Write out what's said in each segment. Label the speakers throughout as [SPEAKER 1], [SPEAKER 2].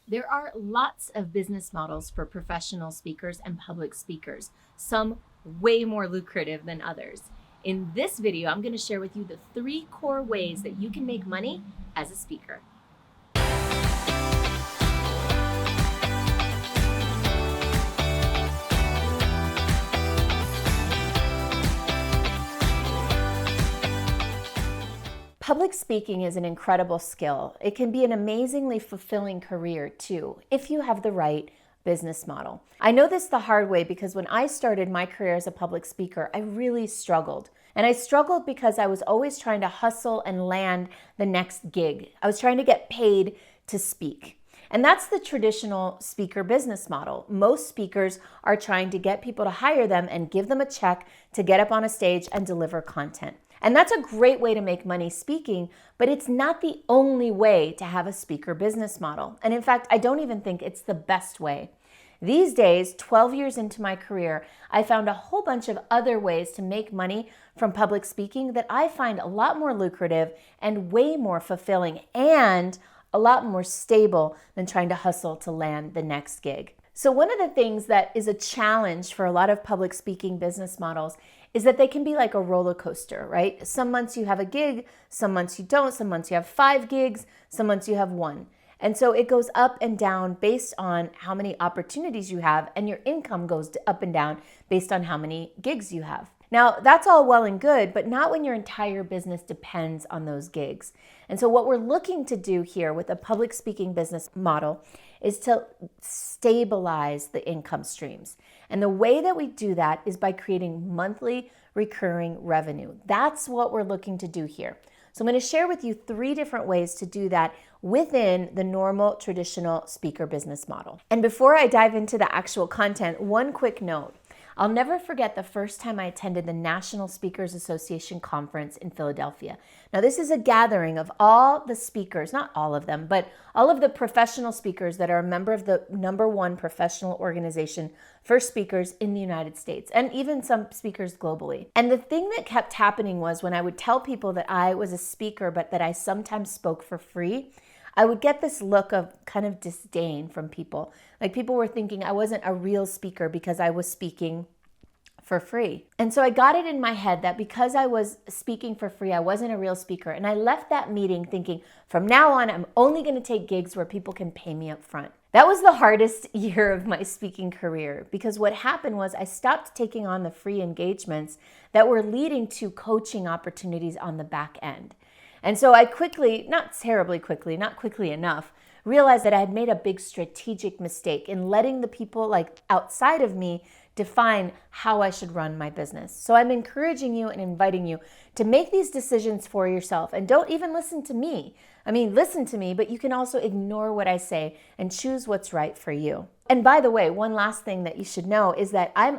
[SPEAKER 1] There are lots of business models for professional speakers and public speakers, some way more lucrative than others. In this video, I'm going to share with you the 3 core ways that you can make money as a speaker. Public speaking is an incredible skill. It can be an amazingly fulfilling career too, if you have the right business model. I know this the hard way because when I started my career as a public speaker, I really struggled. And I struggled because I was always trying to hustle and land the next gig. I was trying to get paid to speak. And that's the traditional speaker business model. Most speakers are trying to get people to hire them and give them a check to get up on a stage and deliver content. And that's a great way to make money speaking, but it's not the only way to have a speaker business model. And in fact, I don't even think it's the best way. These days, 12 years into my career, I found a whole bunch of other ways to make money from public speaking that I find a lot more lucrative and way more fulfilling and a lot more stable than trying to hustle to land the next gig. So one of the things that is a challenge for a lot of public speaking business models is that they can be like a roller coaster, right? Some months you have a gig, some months you don't, some months you have 5 gigs, some months you have 1. And so it goes up and down based on how many opportunities you have, and your income goes up and down based on how many gigs you have. Now, that's all well and good, but not when your entire business depends on those gigs. And so what we're looking to do here with a public speaking business model is to stabilize the income streams. And the way that we do that is by creating monthly recurring revenue. That's what we're looking to do here. So I'm going to share with you 3 different ways to do that within the normal traditional speaker business model. And before I dive into the actual content, one quick note. I'll never forget the first time I attended the National Speakers Association conference in Philadelphia. Now, this is a gathering of all the speakers, not all of them, but all of the professional speakers that are a member of the #1 professional organization for speakers in the United States, and even some speakers globally. And the thing that kept happening was when I would tell people that I was a speaker, but that I sometimes spoke for free, I would get this look of kind of disdain from people. Like people were thinking I wasn't a real speaker because I was speaking for free. And so I got it in my head that because I was speaking for free, I wasn't a real speaker. And I left that meeting thinking, from now on, I'm only going to take gigs where people can pay me up front. That was the hardest year of my speaking career because what happened was I stopped taking on the free engagements that were leading to coaching opportunities on the back end. And so I quickly, not terribly quickly, not quickly enough, realized that I had made a big strategic mistake in letting the people like outside of me define how I should run my business. So I'm encouraging you and inviting you to make these decisions for yourself and don't even listen to me. I mean, listen to me, but you can also ignore what I say and choose what's right for you. And by the way, one last thing that you should know is that I'm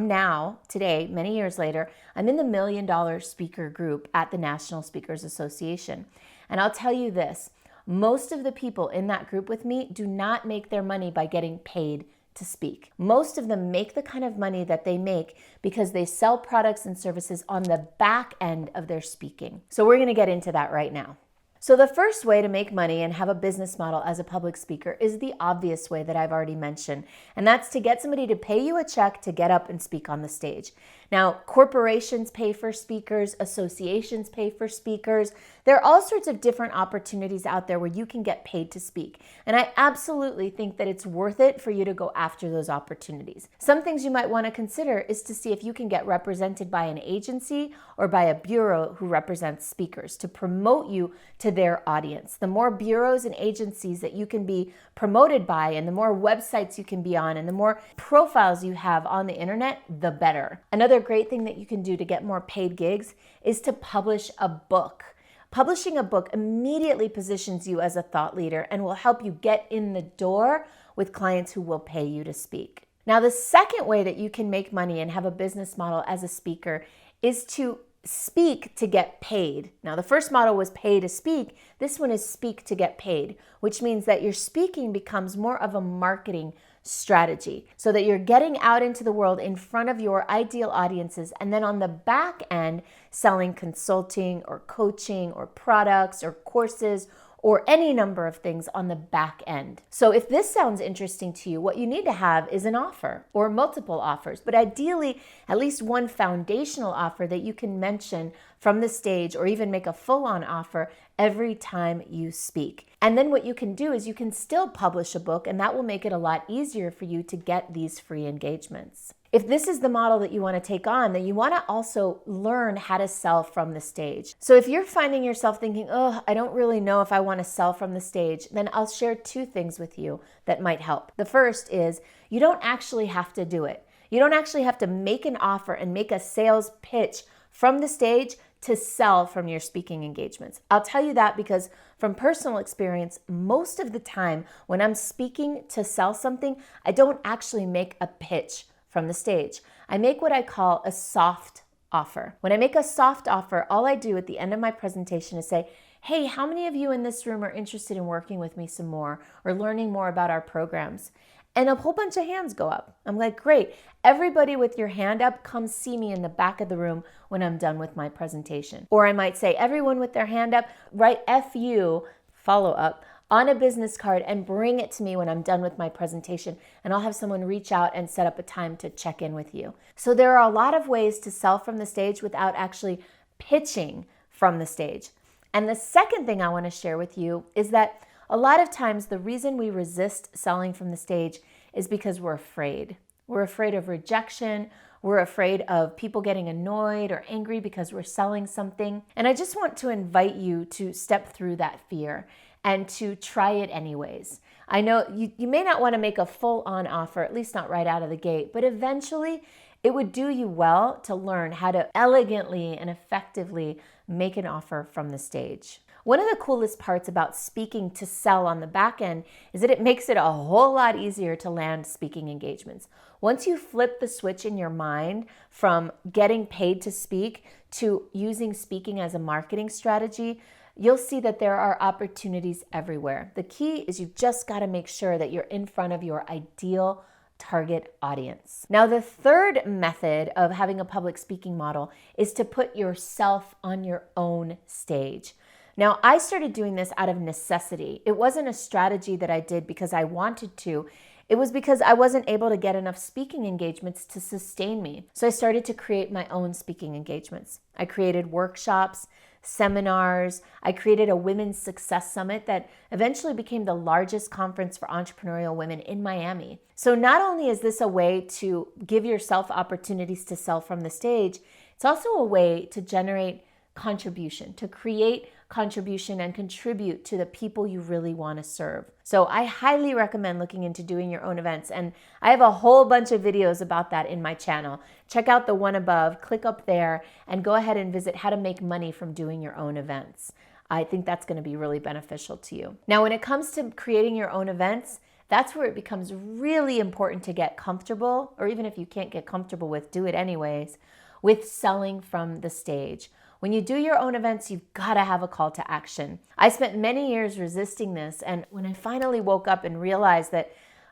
[SPEAKER 1] now, today, many years later, I'm in the $1 million speaker group at the National Speakers Association. And I'll tell you this, most of the people in that group with me do not make their money by getting paid to speak. Most of them make the kind of money that they make because they sell products and services on the back end of their speaking. So we're going to get into that right now. So the first way to make money and have a business model as a public speaker is the obvious way that I've already mentioned, and that's to get somebody to pay you a check to get up and speak on the stage. Now, corporations pay for speakers, associations pay for speakers. There are all sorts of different opportunities out there where you can get paid to speak, and I absolutely think that it's worth it for you to go after those opportunities. Some things you might want to consider is to see if you can get represented by an agency or by a bureau who represents speakers to promote you to their audience. The more bureaus and agencies that you can be promoted by and the more websites you can be on and the more profiles you have on the internet, the better. Another great thing that you can do to get more paid gigs is to publish a book. Publishing a book immediately positions you as a thought leader and will help you get in the door with clients who will pay you to speak. Now, the second way that you can make money and have a business model as a speaker is to speak to get paid. Now, the first model was pay to speak. This one is speak to get paid, which means that your speaking becomes more of a marketing strategy so that you're getting out into the world in front of your ideal audiences, and then on the back end selling consulting or coaching or products or courses or any number of things on the back end. So if this sounds interesting to you, what you need to have is an offer or multiple offers, but ideally at least one foundational offer that you can mention from the stage or even make a full-on offer every time you speak. And then what you can do is you can still publish a book, and that will make it a lot easier for you to get these free engagements. If this is the model that you want to take on, then you want to also learn how to sell from the stage. So if you're finding yourself thinking, oh, I don't really know if I want to sell from the stage, then I'll share two things with you that might help. The first is you don't actually have to do it. You don't actually have to make an offer and make a sales pitch from the stage to sell from your speaking engagements. I'll tell you that because from personal experience, most of the time when I'm speaking to sell something, I don't actually make a pitch from the stage. I make what I call a soft offer. When I make a soft offer, all I do at the end of my presentation is say, hey, how many of you in this room are interested in working with me some more or learning more about our programs? And a whole bunch of hands go up. I'm like, great. Everybody with your hand up, come see me in the back of the room when I'm done with my presentation. Or I might say, everyone with their hand up, write FU, follow up, on a business card and bring it to me when I'm done with my presentation, and I'll have someone reach out and set up a time to check in with you. So there are a lot of ways to sell from the stage without actually pitching from the stage. And the second thing I want to share with you is that a lot of times the reason we resist selling from the stage is because we're afraid. We're afraid of rejection. We're afraid of people getting annoyed or angry because we're selling something. And I just want to invite you to step through that fear and to try it anyways. I know you may not want to make a full-on offer, at least not right out of the gate, but eventually it would do you well to learn how to elegantly and effectively make an offer from the stage. One of the coolest parts about speaking to sell on the back end is that it makes it a whole lot easier to land speaking engagements. Once you flip the switch in your mind from getting paid to speak to using speaking as a marketing strategy, you'll see that there are opportunities everywhere. The key is you've just got to make sure that you're in front of your ideal target audience. Now, the third method of having a public speaking model is to put yourself on your own stage. Now, I started doing this out of necessity. It wasn't a strategy that I did because I wanted to. It was because I wasn't able to get enough speaking engagements to sustain me. So I started to create my own speaking engagements. I created workshops, seminars. I created a Women's Success Summit that eventually became the largest conference for entrepreneurial women in Miami. So not only is this a way to give yourself opportunities to sell from the stage, it's also a way to generate contribution, to create contribution and contribute to the people you really want to serve. So I highly recommend looking into doing your own events. And I have a whole bunch of videos about that in my channel. Check out the one above, click up there, and go ahead and visit how to make money from doing your own events. I think that's going to be really beneficial to you. Now, when it comes to creating your own events, that's where it becomes really important to get comfortable, or even if you can't get comfortable with, do it anyways, with selling from the stage. When you do your own events, you've got to have a call to action. I spent many years resisting this, and when I finally woke up and realized that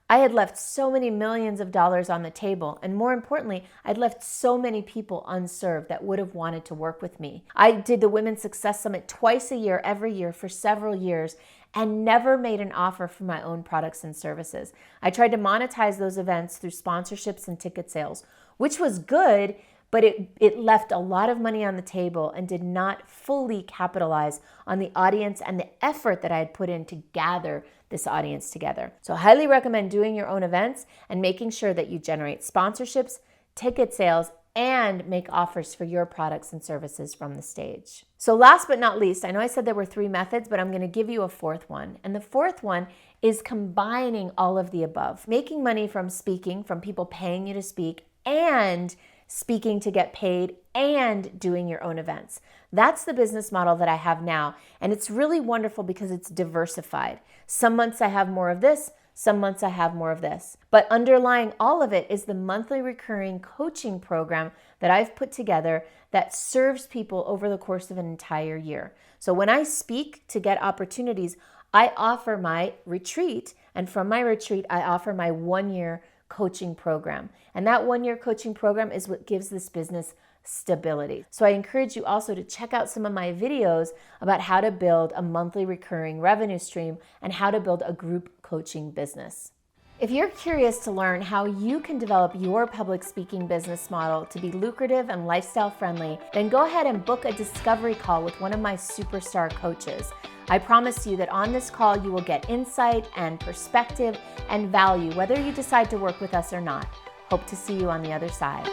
[SPEAKER 1] I had left so many millions of dollars on the table, and more importantly, I'd left so many people unserved that would have wanted to work with me. I did the Women's Success Summit twice a year, every year for several years, and never made an offer for my own products and services. I tried to monetize those events through sponsorships and ticket sales, which was good, but it left a lot of money on the table and did not fully capitalize on the audience and the effort that I had put in to gather this audience together. So I highly recommend doing your own events and making sure that you generate sponsorships, ticket sales, and make offers for your products and services from the stage. So last but not least, I know I said there were 3 methods, but I'm going to give you a 4th one. And the 4th one is combining all of the above. Making money from speaking, from people paying you to speak, and speaking to get paid, and doing your own events. That's the business model that I have now. And it's really wonderful because it's diversified. Some months I have more of this, some months I have more of this. But underlying all of it is the monthly recurring coaching program that I've put together that serves people over the course of an entire year. So when I speak to get opportunities, I offer my retreat, and from my retreat, I offer my 1-year coaching program. And that 1-year coaching program is what gives this business stability. So I encourage you also to check out some of my videos about how to build a monthly recurring revenue stream and how to build a group coaching business. If you're curious to learn how you can develop your public speaking business model to be lucrative and lifestyle friendly, then go ahead and book a discovery call with one of my superstar coaches. I promise you that on this call, you will get insight and perspective and value, whether you decide to work with us or not. Hope to see you on the other side.